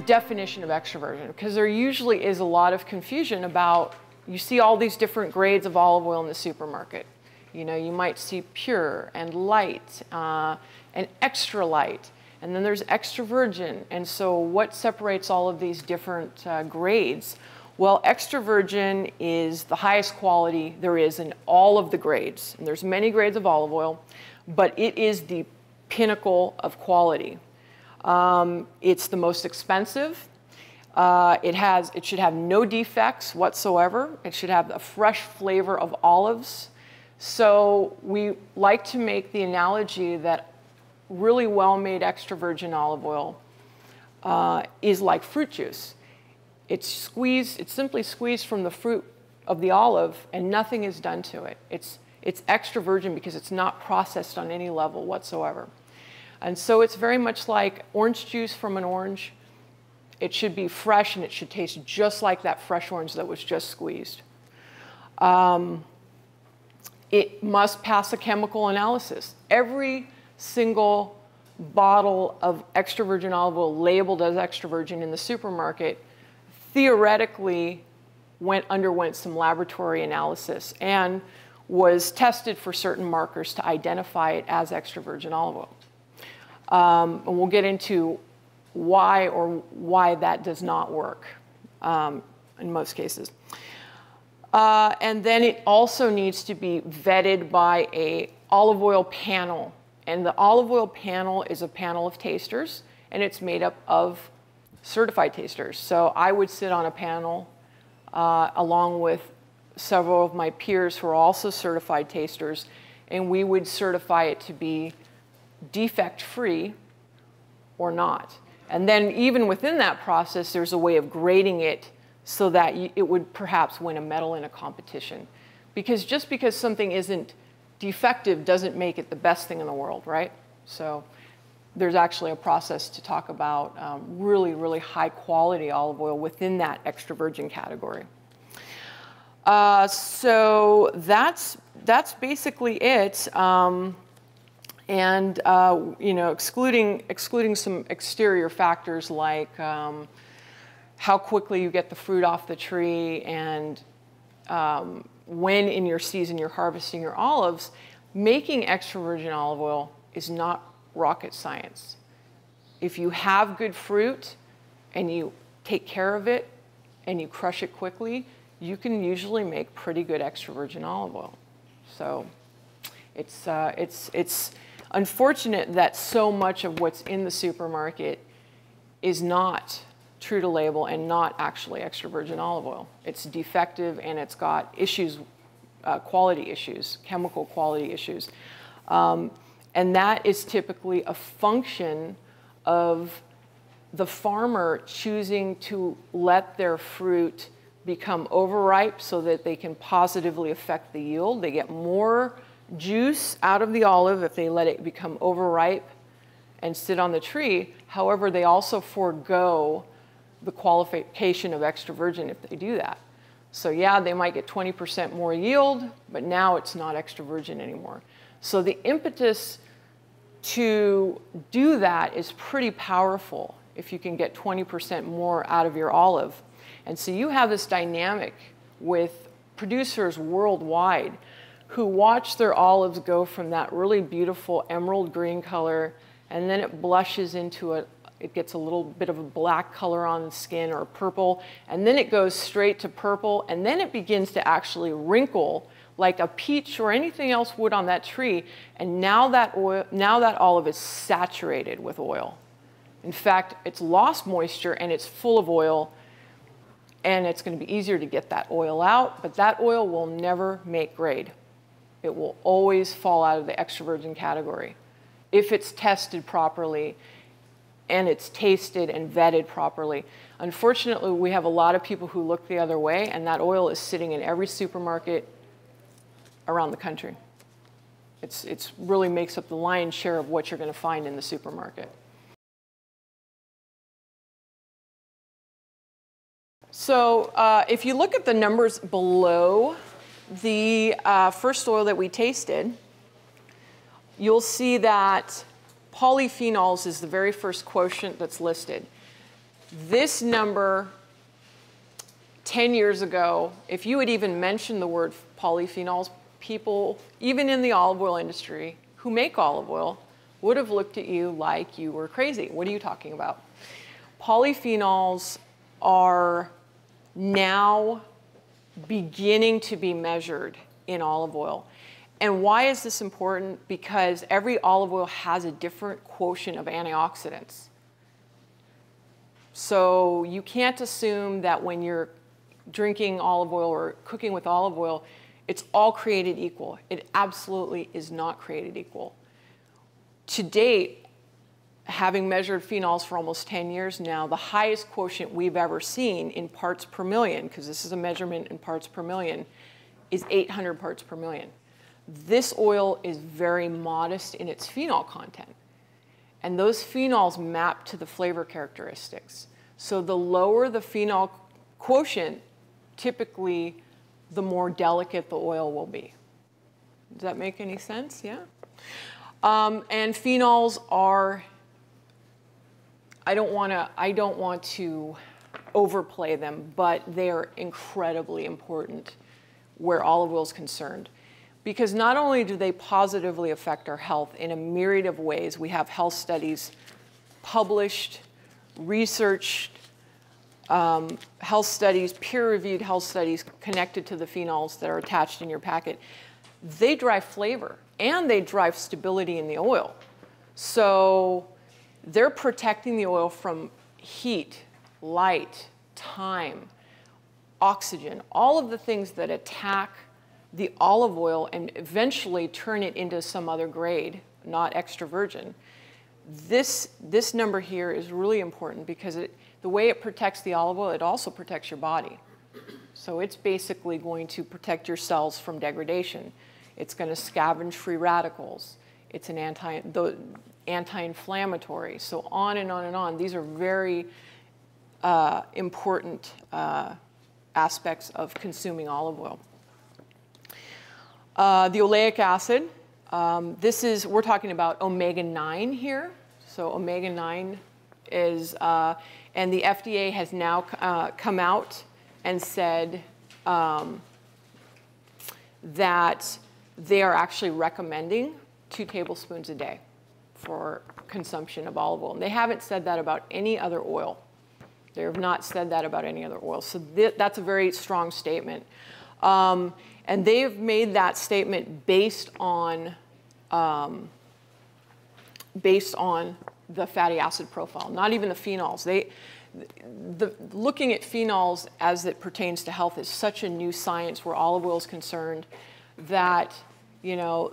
definition of extra virgin, because there usually is a lot of confusion about, you see all these different grades of olive oil in the supermarket. You know, you might see pure and light and extra light, and then there's extra virgin. And so what separates all of these different grades? Well, extra virgin is the highest quality there is in all of the grades. And there's many grades of olive oil, but it is the pinnacle of quality. It's the most expensive. It should have no defects whatsoever. It should have a fresh flavor of olives. So we like to make the analogy that really well-made extra virgin olive oil is like fruit juice. It's simply squeezed from the fruit of the olive, and nothing is done to it. It's extra virgin because it's not processed on any level whatsoever. And so it's very much like orange juice from an orange. It should be fresh, and it should taste just like that fresh orange that was just squeezed. It must pass a chemical analysis. Every single bottle of extra virgin olive oil labeled as extra virgin in the supermarket theoretically underwent some laboratory analysis and was tested for certain markers to identify it as extra virgin olive oil. And we'll get into why that does not work in most cases. And then it also needs to be vetted by an olive oil panel. And the olive oil panel is a panel of tasters, and it's made up of certified tasters. So I would sit on a panel along with several of my peers who are also certified tasters, and we would certify it to be defect-free or not. And then even within that process, there's a way of grading it so that it would perhaps win a medal in a competition. Because just because something isn't defective doesn't make it the best thing in the world, right? So there's actually a process to talk about really, really high quality olive oil within that extra virgin category. So that's basically it. And you know, excluding some exterior factors like how quickly you get the fruit off the tree and when in your season you're harvesting your olives, making extra virgin olive oil is not rocket science. If you have good fruit and you take care of it and you crush it quickly, you can usually make pretty good extra virgin olive oil. So it's unfortunate that so much of what's in the supermarket is not true to label and not actually extra virgin olive oil. It's defective, and it's got issues, quality issues, chemical quality issues. And that is typically a function of the farmer choosing to let their fruit become overripe so that they can positively affect the yield. They get more juice out of the olive if they let it become overripe and sit on the tree. However, they also forego the qualification of extra virgin if they do that. So yeah, they might get 20% more yield, but now it's not extra virgin anymore. So the impetus to do that is pretty powerful if you can get 20% more out of your olive. And so you have this dynamic with producers worldwide who watch their olives go from that really beautiful emerald green color, and then it blushes into it gets a little bit of a black color on the skin, or purple, and then it goes straight to purple, and then it begins to actually wrinkle like a peach or anything else would on that tree. And now that olive is saturated with oil. In fact, it's lost moisture and it's full of oil, and it's going to be easier to get that oil out, but that oil will never make grade. It will always fall out of the extra virgin category if it's tested properly and it's tasted and vetted properly. Unfortunately, we have a lot of people who look the other way, and that oil is sitting in every supermarket around the country. It really makes up the lion's share of what you're going to find in the supermarket. So if you look at the numbers below the first oil that we tasted, you'll see that polyphenols is the very first quotient that's listed. This number, 10 years ago, if you had even mentioned the word polyphenols, people, even in the olive oil industry, who make olive oil, would have looked at you like you were crazy. What are you talking about? Polyphenols are now beginning to be measured in olive oil. And why is this important? Because every olive oil has a different quotient of antioxidants. So you can't assume that when you're drinking olive oil or cooking with olive oil, it's all created equal. It absolutely is not created equal. To date, having measured phenols for almost 10 years now, the highest quotient we've ever seen in parts per million, because this is a measurement in parts per million, is 800 parts per million. This oil is very modest in its phenol content. And those phenols map to the flavor characteristics. So the lower the phenol quotient, typically the more delicate the oil will be. Does that make any sense? Yeah? And phenols are, I don't want to overplay them, but they are incredibly important where olive oil is concerned. Because not only do they positively affect our health in a myriad of ways, we have health studies published, researched, health studies, peer-reviewed health studies connected to the phenols that are attached in your packet. They drive flavor, and they drive stability in the oil. So they're protecting the oil from heat, light, time, oxygen, all of the things that attack the olive oil and eventually turn it into some other grade, not extra virgin. This number here is really important because the way it protects the olive oil, it also protects your body. So it's basically going to protect your cells from degradation. It's going to scavenge free radicals. It's an anti-inflammatory, so on and on and on. These are very important aspects of consuming olive oil. The oleic acid, we're talking about omega-9 here. So omega-9 is, and the FDA has now come out and said that they are actually recommending 2 tablespoons a day for consumption of olive oil. And they haven't said that about any other oil. They have not said that about any other oil. So that's a very strong statement. And they've made that statement based on the fatty acid profile, not even the phenols. Looking at phenols as it pertains to health is such a new science where olive oil is concerned that, you know,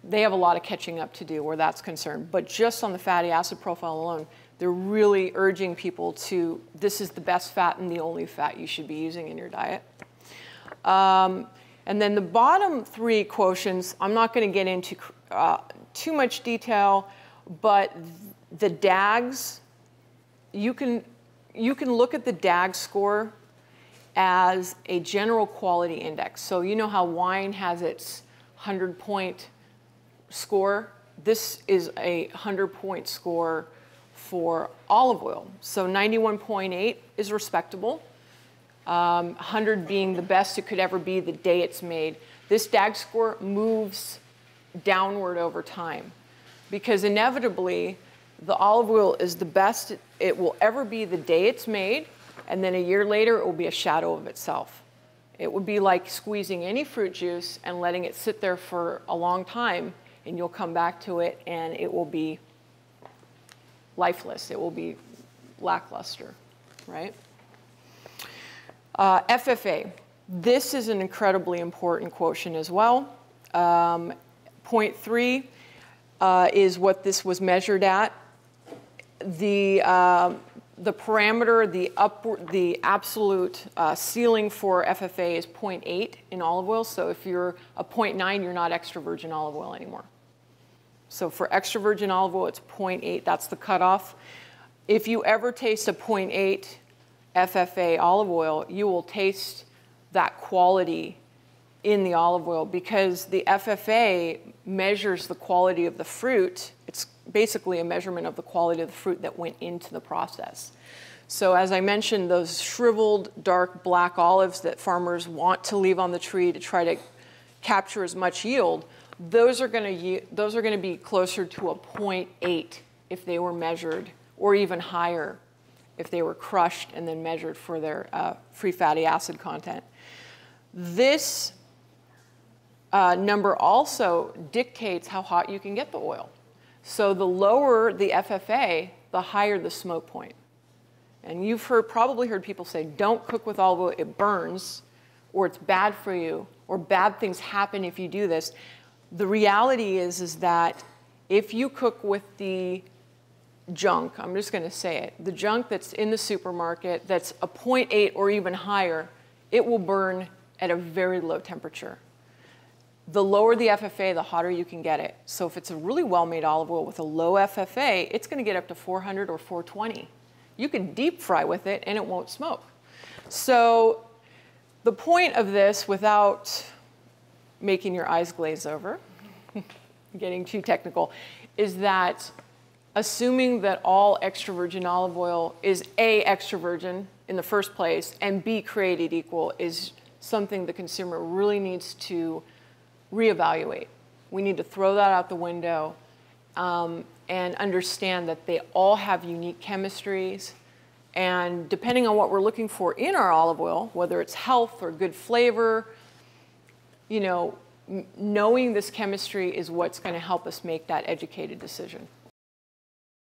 they have a lot of catching up to do where that's concerned. But just on the fatty acid profile alone, they're really urging people to, this is the best fat and the only fat you should be using in your diet. And then the bottom 3 quotients, I'm not going to get into too much detail, but the DAGs, you can look at the DAG score as a general quality index. So you know how wine has its 100-point score? This is a 100-point score for olive oil. So 91.8 is respectable. 100 being the best it could ever be the day it's made. This DAG score moves downward over time because inevitably the olive oil is the best it will ever be the day it's made, and then a year later it will be a shadow of itself. It would be like squeezing any fruit juice and letting it sit there for a long time, and you'll come back to it and it will be lifeless. It will be lackluster, right? FFA, this is an incredibly important quotient as well. 0.3 is what this was measured at. The parameter, the absolute ceiling for FFA is 0.8 in olive oil. So if you're a 0.9, you're not extra virgin olive oil anymore. So for extra virgin olive oil, it's 0.8. That's the cutoff. If you ever taste a 0.8 FFA olive oil, you will taste that quality in the olive oil because the FFA measures the quality of the fruit. It's basically a measurement of the quality of the fruit that went into the process. So as I mentioned, those shriveled, dark black olives that farmers want to leave on the tree to try to capture as much yield, those are going to be closer to a 0.8 if they were measured, or even higher if they were crushed and then measured for their free fatty acid content. This number also dictates how hot you can get the oil. So the lower the FFA, the higher the smoke point. And you've probably heard people say, don't cook with olive oil, it burns, or it's bad for you, or bad things happen if you do this. The reality is that if you cook with the junk, I'm just going to say it, the junk that's in the supermarket that's a 0.8 or even higher, it will burn at a very low temperature. The lower the FFA, the hotter you can get it. So if it's a really well-made olive oil with a low FFA, it's going to get up to 400 or 420. You can deep fry with it and it won't smoke. So the point of this, without making your eyes glaze over, getting too technical, is that assuming that all extra virgin olive oil is A, extra virgin in the first place, and B, created equal, is something the consumer really needs to reevaluate. We need to throw that out the window and understand that they all have unique chemistries. And depending on what we're looking for in our olive oil, whether it's health or good flavor, you know, knowing this chemistry is what's going to help us make that educated decision.